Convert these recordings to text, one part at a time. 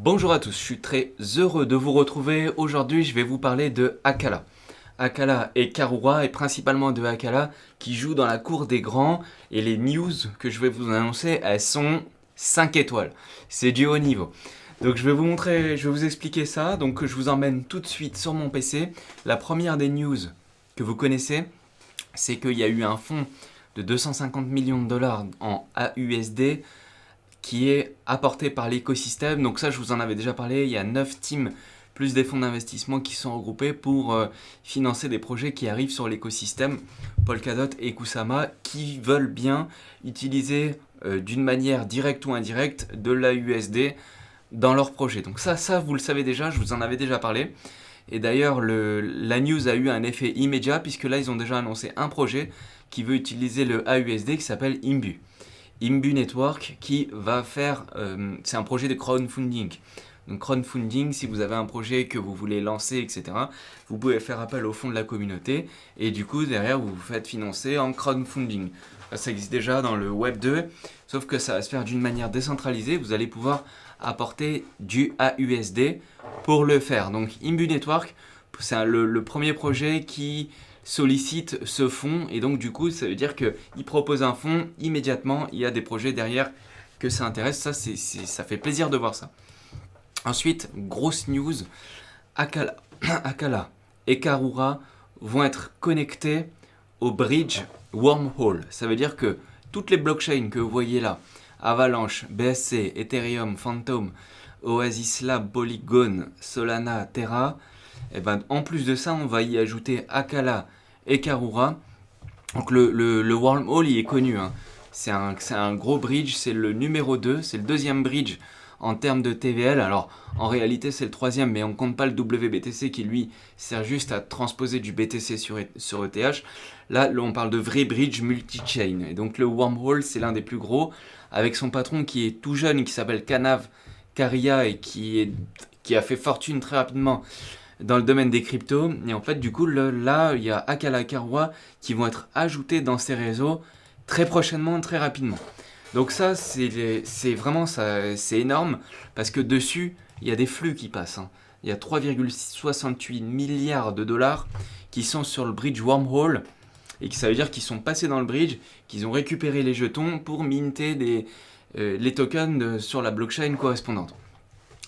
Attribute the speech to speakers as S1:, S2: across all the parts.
S1: Bonjour à tous, je suis très heureux de vous retrouver. Aujourd'hui, je vais vous parler de Akala. Akala et Karura, et principalement de Akala, qui joue dans la cour des grands. Et les news que je vais vous annoncer, elles sont 5 étoiles. C'est du haut niveau. Donc je vais vous montrer, je vais vous expliquer ça. Donc je vous emmène tout de suite sur mon PC. La première des news que vous connaissez, c'est qu'il y a eu un fonds de 250 millions de dollars en AUSD qui est apporté par l'écosystème. Donc ça, je vous en avais déjà parlé, il y a 9 teams plus des fonds d'investissement qui sont regroupés pour financer des projets qui arrivent sur l'écosystème Polkadot et Kusama qui veulent bien utiliser d'une manière directe ou indirecte de l'AUSD dans leurs projets. Donc ça, vous le savez déjà, je vous en avais déjà parlé. Et d'ailleurs, la news a eu un effet immédiat puisque là, ils ont déjà annoncé un projet qui veut utiliser le AUSD qui s'appelle Imbu. Imbu Network qui va faire, c'est un projet de crowdfunding. Donc crowdfunding, si vous avez un projet que vous voulez lancer, etc., vous pouvez faire appel au fonds de la communauté et du coup derrière vous vous faites financer en crowdfunding. Ça existe déjà dans le Web 2, sauf que ça va se faire d'une manière décentralisée. Vous allez pouvoir apporter du AUSD pour le faire. Donc Imbu Network, c'est le premier projet qui sollicite ce fonds et donc du coup ça veut dire qu'il propose un fonds immédiatement, il y a des projets derrière que ça intéresse, ça fait plaisir de voir ça. Ensuite, grosse news, Akala et Karura vont être connectés au bridge Wormhole. Ça veut dire que toutes les blockchains que vous voyez là, Avalanche, BSC, Ethereum, Phantom, Oasis Lab, Polygon, Solana, Terra, et ben, en plus de ça, on va y ajouter Akala et Karura. Donc le Wormhole, il est connu. Hein. C'est un gros bridge, c'est le numéro 2, c'est le deuxième bridge en termes de TVL. Alors en réalité c'est le troisième, mais on ne compte pas le WBTC qui lui sert juste à transposer du BTC sur ETH. Là on parle de vrai bridge multi-chain. Et donc le Wormhole c'est l'un des plus gros, avec son patron qui est tout jeune, qui s'appelle Kanav Karia et qui a fait fortune très rapidement dans le domaine des cryptos. Et en fait, du coup, là, il y a Akala et Karura qui vont être ajoutés dans ces réseaux très prochainement, très rapidement. Donc ça, c'est vraiment ça, c'est énorme parce que dessus, il y a des flux qui passent. Hein. Il y a 3,68 milliards de dollars qui sont sur le bridge Wormhole et ça veut dire qu'ils sont passés dans le bridge, qu'ils ont récupéré les jetons pour minter les tokens sur la blockchain correspondante.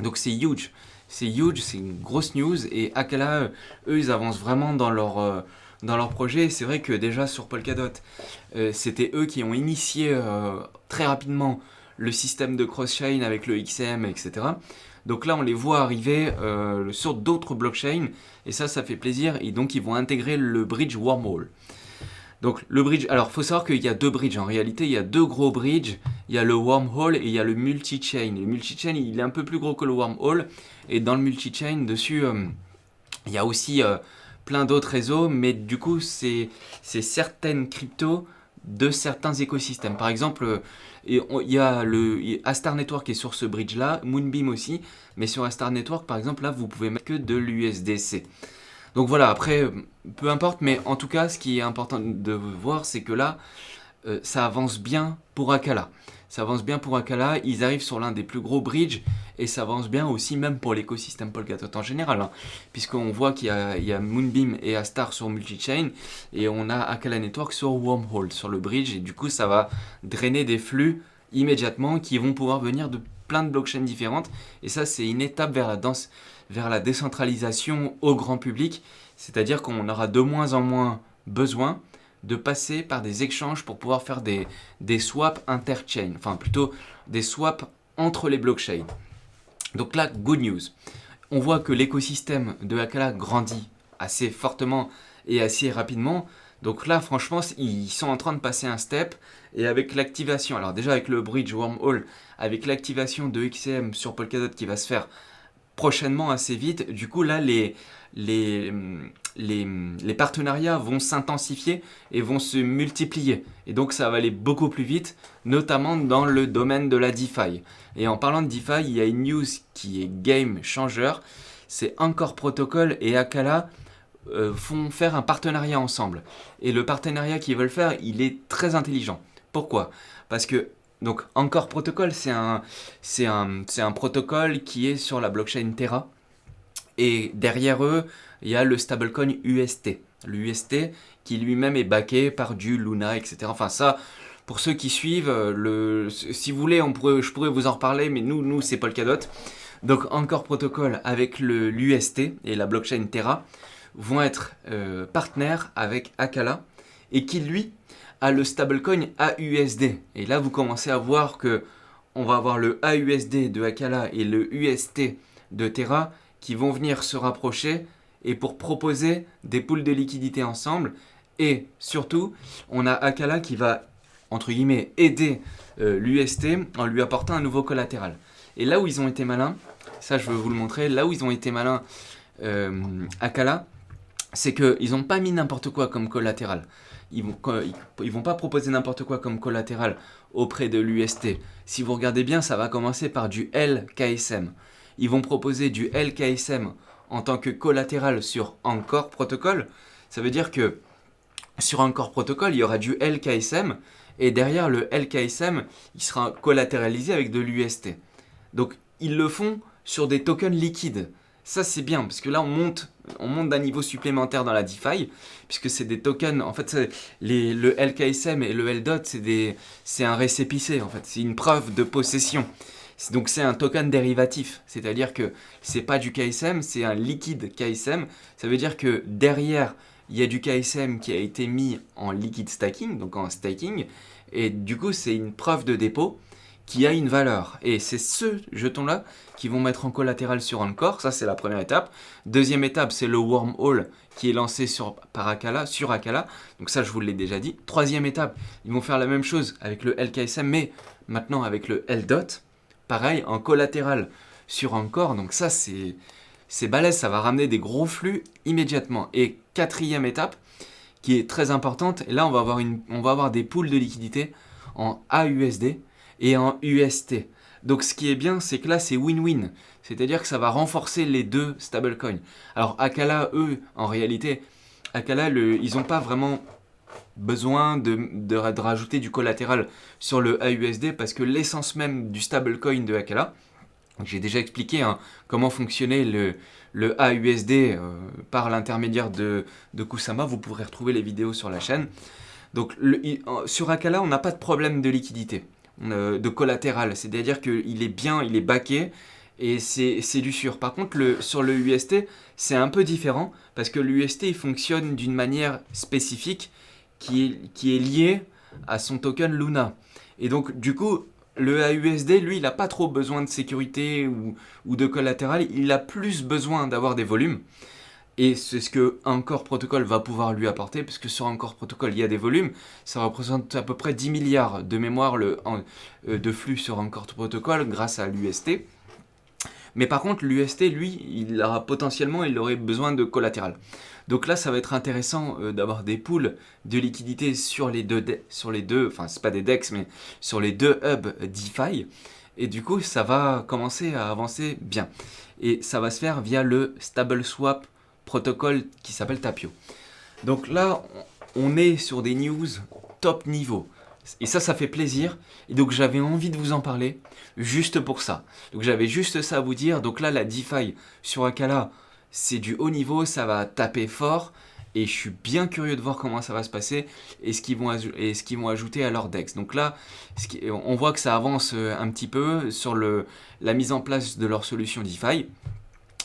S1: Donc c'est huge. C'est huge, c'est une grosse news et Akala, eux, ils avancent vraiment dans leur projet. C'est vrai que déjà sur Polkadot, c'était eux qui ont initié très rapidement le système de cross-chain avec le XM, etc. Donc là, on les voit arriver sur d'autres blockchains et ça fait plaisir. Et donc, ils vont intégrer le bridge Wormhole. Donc le bridge, alors faut savoir qu'il y a deux bridges, en réalité il y a deux gros bridges, il y a le Wormhole et il y a le multi-chain. Le multi-chain il est un peu plus gros que le Wormhole et dans le multi-chain dessus il y a aussi plein d'autres réseaux, mais du coup c'est certaines cryptos de certains écosystèmes. Par exemple il y a Astar Network qui est sur ce bridge là, Moonbeam aussi, mais sur Astar Network par exemple là vous pouvez mettre que de l'USDC. Donc voilà, après, peu importe, mais en tout cas, ce qui est important de voir, c'est que là, ça avance bien pour Akala. Ça avance bien pour Akala, ils arrivent sur l'un des plus gros bridges, et ça avance bien aussi même pour l'écosystème Polkadot en général, hein, puisqu'on voit qu'il y a Moonbeam et Astar sur Multichain, et on a Akala Network sur Wormhole, sur le bridge, et du coup, ça va drainer des flux immédiatement qui vont pouvoir venir de plein de blockchains différentes, et ça, c'est une étape vers la décentralisation au grand public, c'est-à-dire qu'on aura de moins en moins besoin de passer par des échanges pour pouvoir faire des swaps interchain, enfin plutôt des swaps entre les blockchains. Donc là, good news. On voit que l'écosystème de Akala grandit assez fortement et assez rapidement. Donc là, franchement, ils sont en train de passer un step. Et avec l'activation, alors déjà avec le bridge Wormhole, avec l'activation de XCM sur Polkadot qui va se faire prochainement assez vite, du coup là les partenariats vont s'intensifier et vont se multiplier. Et donc ça va aller beaucoup plus vite, notamment dans le domaine de la DeFi. Et en parlant de DeFi, il y a une news qui est game changer, c'est Anchor Protocol et Akala font faire un partenariat ensemble. Et le partenariat qu'ils veulent faire, il est très intelligent. Pourquoi ? Parce que Donc Anchor Protocol, c'est un protocole qui est sur la blockchain Terra. Et derrière eux, il y a le stablecoin UST. Le UST qui lui-même est backé par du Luna, etc. Enfin ça, pour ceux qui suivent, si vous voulez, je pourrais vous en reparler, mais nous c'est Polkadot. Donc Anchor Protocol avec l'UST et la blockchain Terra vont être partenaires avec Acala et qui lui a le stablecoin AUSD. Et là vous commencez à voir que on va avoir le AUSD de Acala et le UST de Terra qui vont venir se rapprocher et pour proposer des pools de liquidités ensemble. Et surtout, on a Acala qui va, entre guillemets, aider l'UST en lui apportant un nouveau collatéral. Et là où ils ont été malins, ça je veux vous le montrer, là où ils ont été malins Acala, c'est qu'ils n'ont pas mis n'importe quoi comme collatéral. Ils vont pas proposer n'importe quoi comme collatéral auprès de l'UST. Si vous regardez bien, ça va commencer par du LKSM. Ils vont proposer du LKSM en tant que collatéral sur Anchor Protocol. Ça veut dire que sur Anchor Protocol, il y aura du LKSM et derrière le LKSM, il sera collatéralisé avec de l'UST. Donc ils le font sur des tokens liquides. Ça c'est bien parce que là on monte d'un niveau supplémentaire dans la DeFi puisque c'est des tokens. En fait, le LKSM et le LDOT c'est un récépissé en fait, c'est une preuve de possession. Donc c'est un token dérivatif, c'est-à-dire que c'est pas du KSM, c'est un liquide KSM. Ça veut dire que derrière il y a du KSM qui a été mis en liquid staking, donc en staking, et du coup c'est une preuve de dépôt qui a une valeur. Et c'est ce jeton-là qui vont mettre en collatéral sur Anchor, ça c'est la première étape. Deuxième étape, c'est le wormhole qui est lancé sur Acala, donc ça je vous l'ai déjà dit. Troisième étape, ils vont faire la même chose avec le LKSM, mais maintenant avec le LDOT, pareil, en collatéral sur Anchor, donc ça c'est balèze, ça va ramener des gros flux immédiatement. Et quatrième étape, qui est très importante, et là on va avoir des pools de liquidité en AUSD et en UST. Donc ce qui est bien, c'est que là c'est win-win, c'est-à-dire que ça va renforcer les deux stablecoins. Alors Acala, eux, en réalité, Acala, ils n'ont pas vraiment besoin de rajouter du collatéral sur le AUSD parce que l'essence même du stablecoin de Acala, j'ai déjà expliqué comment fonctionnait le AUSD par l'intermédiaire de Kusama. Vous pourrez retrouver les vidéos sur la chaîne. Donc sur Acala, on n'a pas de problème de liquidité, de collatéral. C'est-à-dire qu'il est bien, il est backé et c'est du sûr. Par contre, sur le UST, c'est un peu différent parce que l'UST il fonctionne d'une manière spécifique qui est liée à son token Luna. Et donc, du coup, le AUSD, lui, il n'a pas trop besoin de sécurité ou de collatéral. Il a plus besoin d'avoir des volumes. Et c'est ce que Anchor Protocol va pouvoir lui apporter, parce que sur Anchor Protocol, il y a des volumes. Ça représente à peu près 10 milliards de mémoire de flux sur Anchor Protocol grâce à l'UST. Mais par contre, l'UST, lui, il aurait besoin de collatéral. Donc là, ça va être intéressant d'avoir des pools de liquidité sur les deux, enfin c'est pas des DEX, mais sur les deux hubs DeFi. Et du coup, ça va commencer à avancer bien. Et ça va se faire via le Stable Swap protocole qui s'appelle Tapio. Donc là, on est sur des news top niveau. Et ça fait plaisir. Et donc j'avais envie de vous en parler juste pour ça. Donc j'avais juste ça à vous dire. Donc là, la DeFi sur Acala, c'est du haut niveau, ça va taper fort. Et je suis bien curieux de voir comment ça va se passer et ce qu'ils vont ajouter à leur DEX. Donc là, on voit que ça avance un petit peu sur la mise en place de leur solution DeFi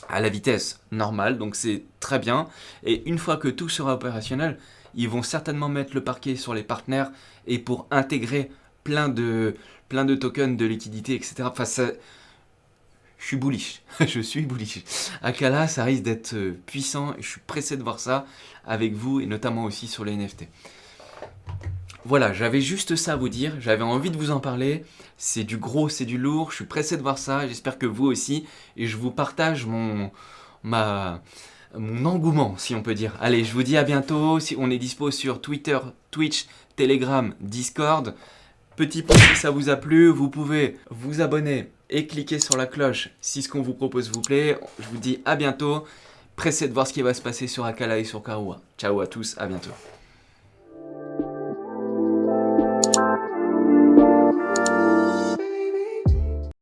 S1: à la vitesse normale. Donc c'est très bien. Et une fois que tout sera opérationnel, ils vont certainement mettre le parquet sur les partenaires et pour intégrer plein de tokens de liquidité, etc. Enfin, je suis bullish. Je suis bullish. Acala, ça risque d'être puissant et je suis pressé de voir ça avec vous et notamment aussi sur les NFT. Voilà, j'avais juste ça à vous dire. J'avais envie de vous en parler. C'est du gros, c'est du lourd. Je suis pressé de voir ça. J'espère que vous aussi. Et je vous partage mon engouement, si on peut dire. Allez, je vous dis à bientôt. Si on est dispo sur Twitter, Twitch, Telegram, Discord. Petit pouce si ça vous a plu. Vous pouvez vous abonner et cliquer sur la cloche si ce qu'on vous propose vous plaît. Je vous dis à bientôt. Pressé de voir ce qui va se passer sur Acala et sur Karua. Ciao à tous, à bientôt.